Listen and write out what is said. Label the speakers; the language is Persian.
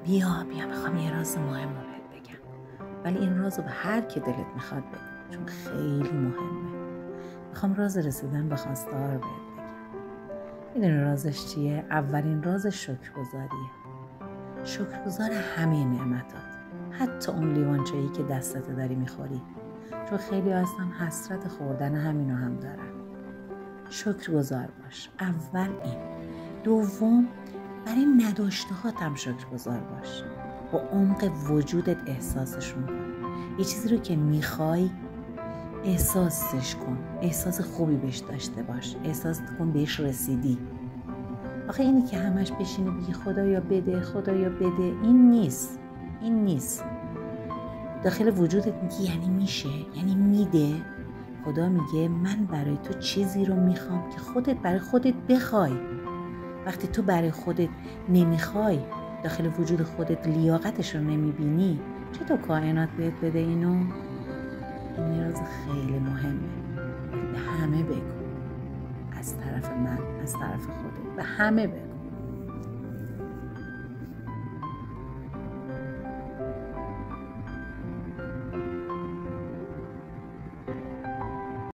Speaker 1: بیا میخوام یه راز مهم رو بهت بگم، ولی این راز رو به هر که دلت میخواد بگو، چون خیلی مهمه. میخوام راز رسیدن به خواسته‌ها رو بهت بگم. میدونی رازش چیه؟ اولین رازش شکرگزاریه. شکرگزار همه نعمتات، حتی اون لیوان چایی که دستت داری میخوری، چون خیلی هستن حسرت خوردن همینو هم دارن. شکرگزار باش. اول این. دوم، برای نداشته هاتم شکرگزار باش. با عمق وجودت احساسشون کن. یه چیزی رو که میخوای احساسش کن، احساس خوبی بهش داشته باش، احساس کن بهش رسیدی. آخه اینی که همش بشینی بگی خدایا بده خدایا بده، این نیست. داخل وجودت میگی یعنی میشه، یعنی میده. خدا میگه من برای تو چیزی رو میخوام که خودت برای خودت بخوای. وقتی تو برای خودت نمیخوای، داخل وجود خودت لیاقتش رو نمیبینی، چطور کائنات بهت بده اینو؟ این نیاز خیلی مهمه. به همه بگو، از طرف من، از طرف خودت، به همه بگو.